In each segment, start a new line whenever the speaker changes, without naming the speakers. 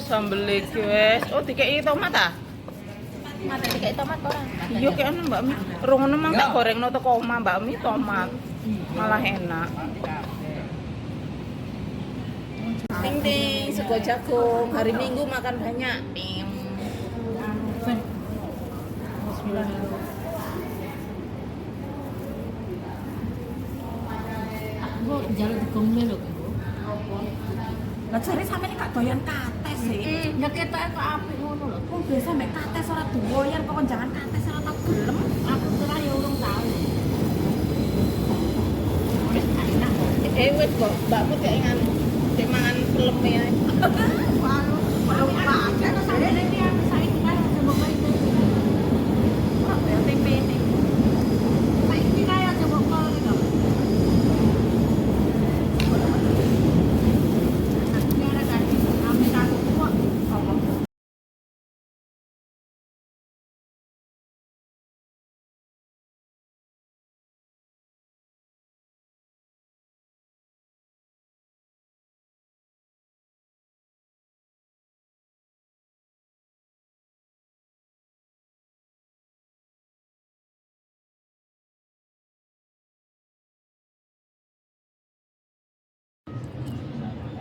Sambel iki wes. Oh, dikeki tomat ah?
Mata dikek tomat ora?
Iya kayaknya Mbak Mi. Rungono mang tak gorengno teko omah Mbak Mi tomat. Malah enak. Ting ting sego jagung. Hari Minggu makan banyak. Ting.
Aku njaluk digomne lho.
Lah jare sampeyan gak doyan kates sih.
Ya ketoke kok apik ngono lho.
Wong biasa mek kates ora doyan kok jangan kates ora tau gelem.
Aku kira ya urung tau. Wis enak kok.
Wes kok mbakku kayak nganu. Dek mangan pelem ya.
Waduh, belum pakai kok sampeyan iki aku saiki kan coba kae. Ora ya tempe ini.
Saiki kaya coba kok iki lho. Biar ada ame aku kok.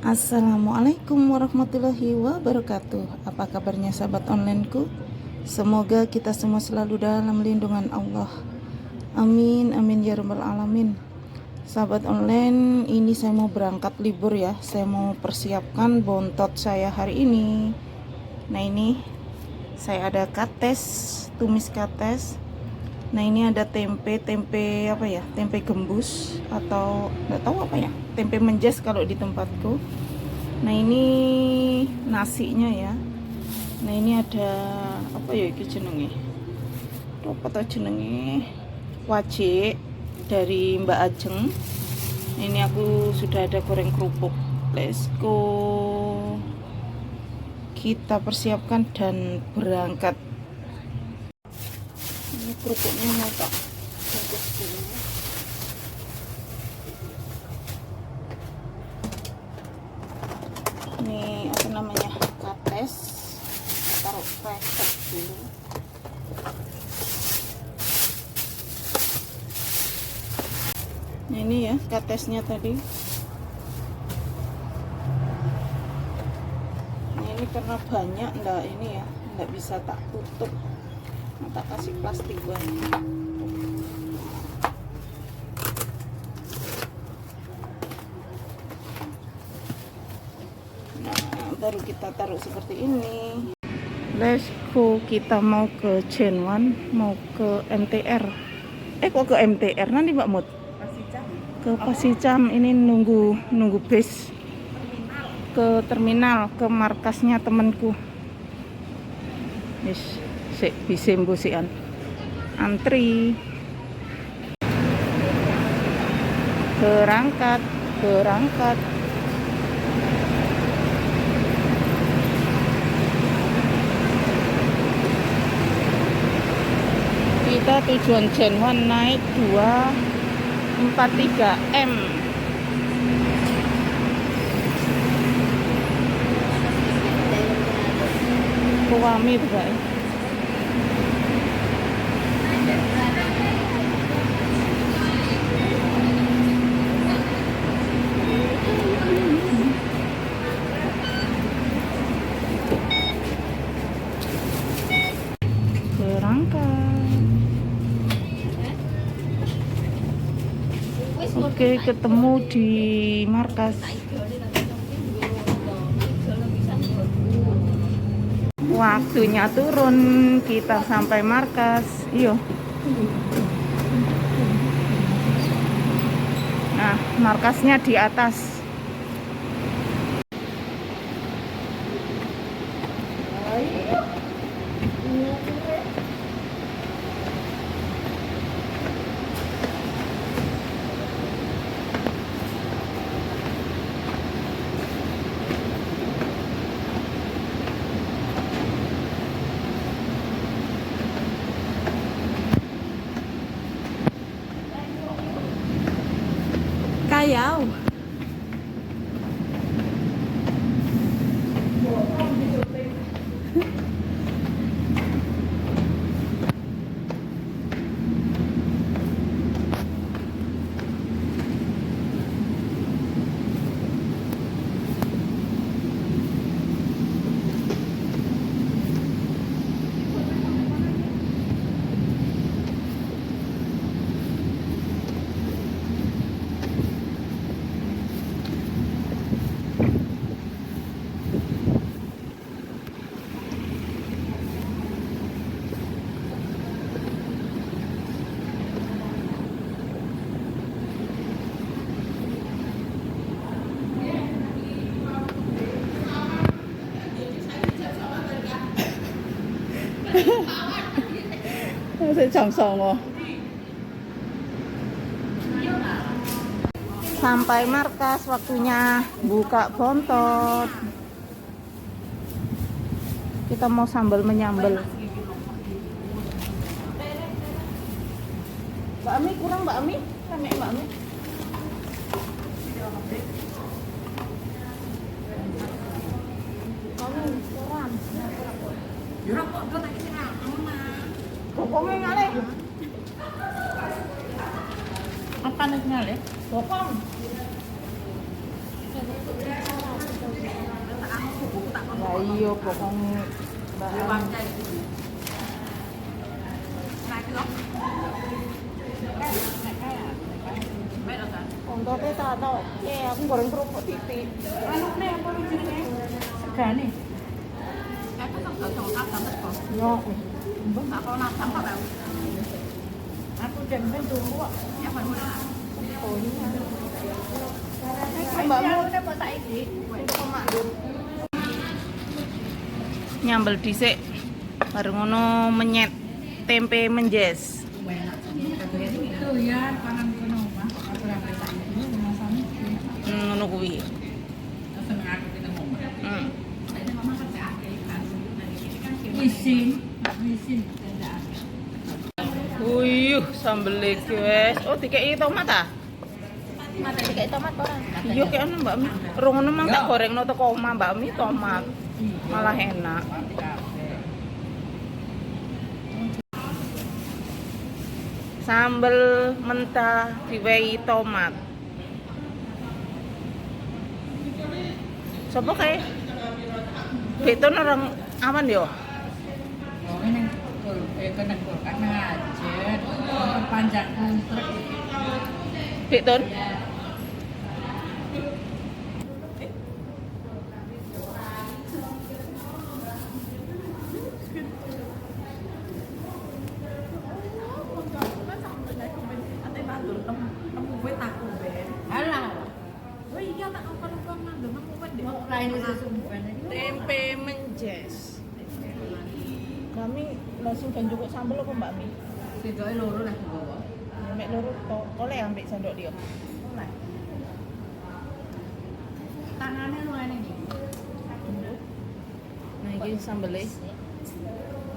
Assalamualaikum warahmatullahi wabarakatuh. Apa kabarnya sahabat onlineku? Semoga kita semua selalu dalam lindungan Allah. Amin amin ya rabbal alamin. Sahabat online, ini saya mau berangkat libur ya. Saya mau persiapkan bontot saya hari ini. Nah ini saya ada kates, tumis kates. Nah ini ada tempe apa ya? Tempe gembus atau nggak tahu apa ya? Tempe menjes kalau di tempatku. Nah ini nasinya ya. Nah ini ada apa ya iki jenenge? Apa to jenenge? Wajik dari Mbak Ajeng. Nah, ini aku sudah ada goreng kerupuk. Let's go. Kita persiapkan dan berangkat. Ini kerupuknya mau tak bungkus dulu. Ini apa namanya, kates, taruh preset dulu. Nah ini ya katesnya tadi. Nah ini karena banyak enggak ini ya, enggak bisa tak tutup. Nah, tak kasih plastik banyak. Baru kita taruh seperti ini. Let's go, kita mau ke Cenwan, mau ke MTR. Kok ke MTR nanti Mbak Mut? Ke Pasicam, ini nunggu bis ke terminal, ke markasnya temanku. Yes, bisa mbusian. Antri. Berangkat. Kita tujuan Cenwan naik 243M. Kuami guys. Oke, ketemu di markas. Waktunya turun, kita sampai markas. Iyo. Nah, markasnya di atas. Kayau. jam 09.00. Sampai markas, waktunya buka bontot. Kita mau sambal menyambal. Mbak Ami kurang, Mbak Ami? Rame Mbak Ami. Kurang.
Yura kok do tak kira ama.
Bokongnya ngale.
Apa nek ngale?
Bokong. Lah iya bokong Mbak Ami. Kontotnya tak tau. Aku goreng kerupuk titik.
Anakne apa jenenge? Segane. Aku tak tahu apa kok.
Yo.
Mbok tak kok nang apa tau. Aku jemben tunggu kok. Ya kan.
Oh iya.
Mbakmu udah kok saiki.
Nyambel dhisik. Baru ngono menyet tempe menjes.
Itu ya pangan kono omah kok ora sampai saiki rasane.
Ngono kuwi.
Seneng aku kita ngomong. Ini mama kerja kan. Wisin.
Uyuh, sambel iki wes. Oh, dikeki tomat ah?
Dikek tomat ora?
Iya kayak ono Mbak Mi. Rung ngono mang tak gorengno teko omah Mbak Mi tomat. Malah enak. Sambel mentah diwehi tomat. Sopo kae? Beton orang awan yo.
Oh, ini kena kulkas ngajet. Panjang truk.
Beton.
Alah. Oh iya tak apa lupa ngandung aku wet di lain sesumbukan.
Tempe menjes. Kami langsung kan cukup sambel apa Mbak Mi?
Sedoke loro lah bawa.
Mek loro tok. Oleh ambek sendok dia.
Tangannya lu ngene iki.
Nah, iki sambele.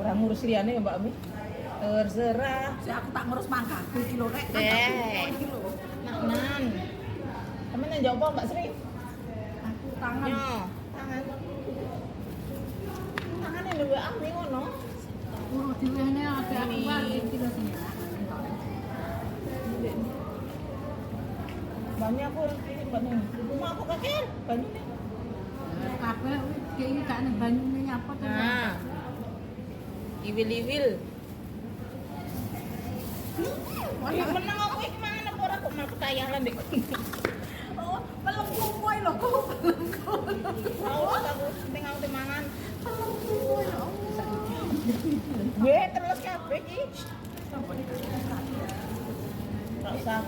Ora ngurus liyane ya Mbak Mi. Terserah.
Si aku tak ngurus mangkaku iki lho rek. Iki lho.
Nan. Temen yang jawab Mbak Sri?
Aku tangan.
Yo, tangan. Tangan yang dua Ami ngono.
Urut diwehne ade aku wae iki lho sing.
Banyak aku banyak. Rumah aku kakek banyak.
Kabeh kayak ini gak nih banyune nyapa tuh.
Nah. Iwil-iwil. Wah, menang aku iki mangan apa ora kok malah ketayangan dek.
Oh, pelengkung kowe lho kok pelengkung.
Awas aku penting aku mangan.
Pelengkung kowe lho.
Gue terus kabeh iki. Enggak usah.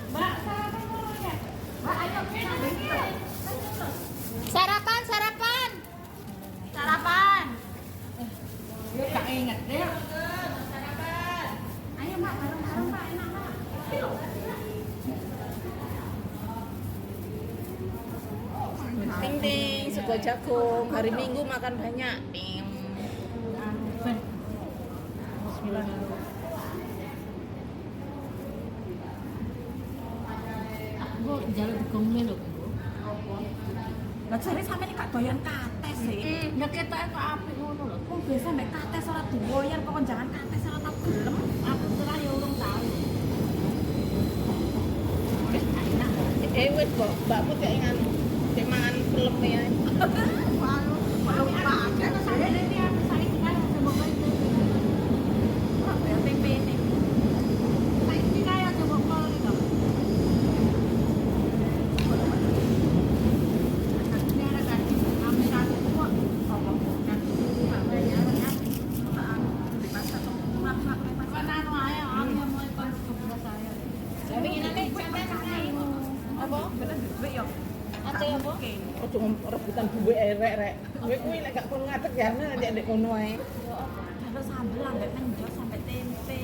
Mbak, sarapan dulu ya. Mbak, ayo
Sarapan, sarapan.
sarapan. Dia gak inget deh. Sarapan. Ayo Mbak, bareng-bareng Mbak, enak Mbak.
Ting ting, sego jagung. Hari Minggu makan banyak. Ting. Bismillah.
Bu, jalan digomel lho. Lah jare sampeyan gak doyan kates sih. Ya ketok kok apik ngono lho. Wong biasa mek kates ora doyan kok jangan kates ora tau gelem. Aku terus ya urung tau. Wis enak.
Wes mbakmu gak ingat cek mangan film ya.
Belum pakai sampe iki aku saiki kan coba bae. Ora ya tempe ini. Saiki kaya coba kol iki.
apa?
Ojo rebutan duwe rek. Kowe kuwi lek gak kon ngadeg ya nek ndek kono ae.
Ada sambel ambek menjo sampai tempe.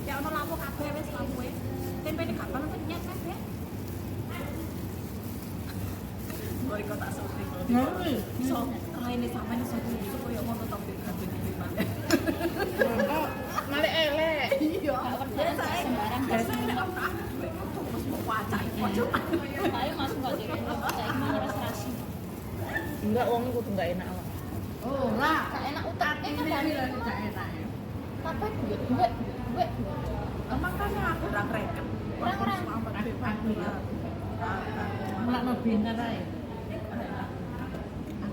Ya ono lapo kabeh wis lapoe. Tempe ini gak paling nyet kabeh. Boy kok tak sepi kok. So, ini sama ini satu itu koyo ngono to kabeh gimana.
Male elek.
Iya. Sembarang biasa nek aku terus mau wacak ojo.
Ayo masuk kok jadi. Saya gimana reserasi?
Enggak wong kudu enggak enak.
Oh, lah.
Gak enak utak kan dari
Gak enak.
apa gue.
Makanya aku kurang reken.
Kurang.
Mulak nobina ae.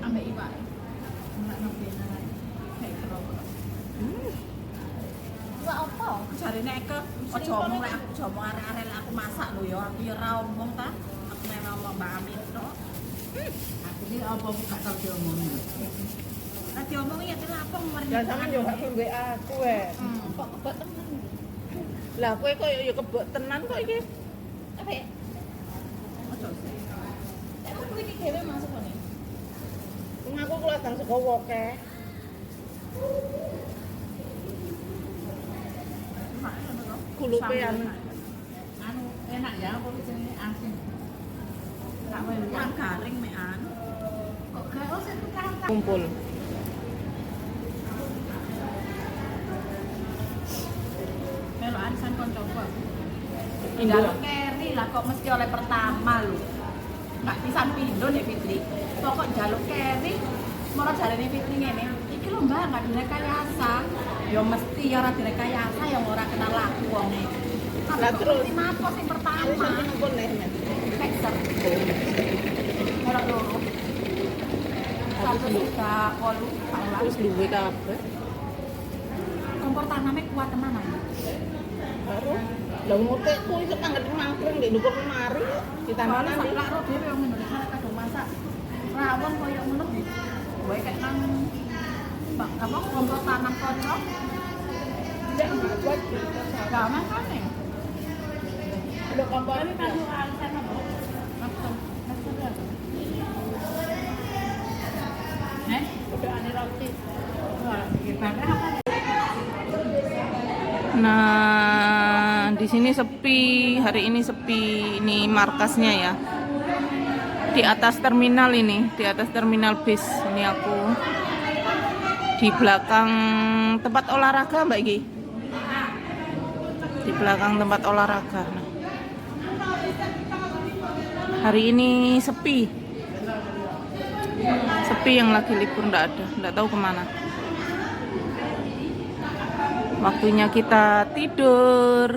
Ambek iwak. Mulak nobina ae.
Gak apa?
Jarine Eke ojo omong lek aku ojo omong arek-arek lek aku masak lho ya. Aku ya ora omong ta. Aku memang ngomong Mbak Amin tok. Aku iki apa gak tau diomongi. Nek diomongi ya telapong mari.
Ya sampean yo gak duwe aku
Kok kebet temen.
Lah kowe koyo yo kebek tenan kok iki.
Apa ya?
Ojo sih.
Emang gue iki dhewe masuk kok nih.
Wong aku keladang saka woke. Kulupe anu.
Anu enak ya apa jenenge asin. Gak wae garing mek anu. Kok gak usah tukang
Kumpul.
melo arisan koncoku.
Indo.
Jaluk keri lah kok mesti oleh pertama lho. Gak pisan pindho nek Fitri. Pokok jaluk keri malah jarene Fitri ngene. Iki lho Mbak, gak direkayasa. Ya mesti ya ora direkayasa yang ora kenal laku wonge.
Lah terus
napa sing pertama?
arisan kumpul nek.
Pekser. Ora loro. Satu sudah kolu kaulah.
Terus duwe kabeh.
Kompor tanamnya kuat tenan ae.
Baru lah ngotekku iso nangget mangkring di ndukur lemari ditambah
Soalnya
nanti.
sak lak dhewe wong Indonesia nek kadung masak rawon koyo ngono di. Wae kek nang apa kompor tanam kocok.
Tidak buat
Gak makane.
ada kompor
Tapi kan lu alasan apa? Langsung. Udah ane roti. Wah, gimana apa?
Nah, di sini sepi, hari ini sepi. Ini markasnya ya. Di atas terminal ini, di atas terminal bis. Ini aku di belakang tempat olahraga, Mbak Gi. Di belakang tempat olahraga. Nah. Hari ini sepi. Sepi yang lagi libur nggak tahu kemana. Waktunya kita tidur.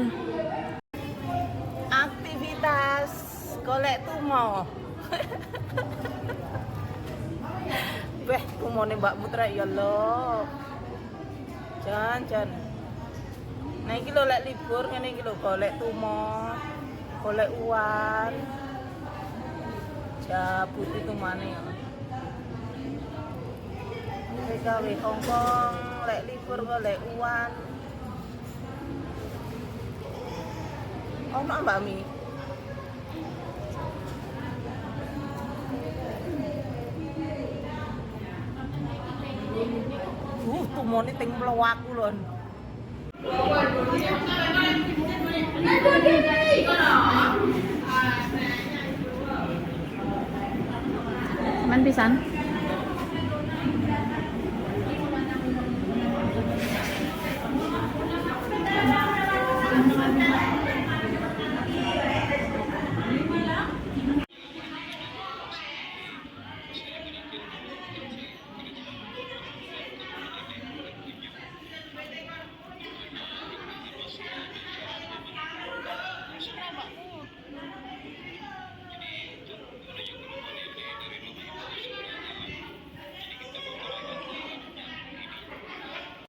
Aktivitas golek tumo. Beh, tumone Mbak Putra ya Allah. Jan. Nah iki lho lek libur ngene iki lho golek tumo, golek uwan. Jabut itu mana ya? PKW Hongkong lek libur golek uwan. Ono Mbak Mi. Tumone ting mlewaku lho.
Man pisan.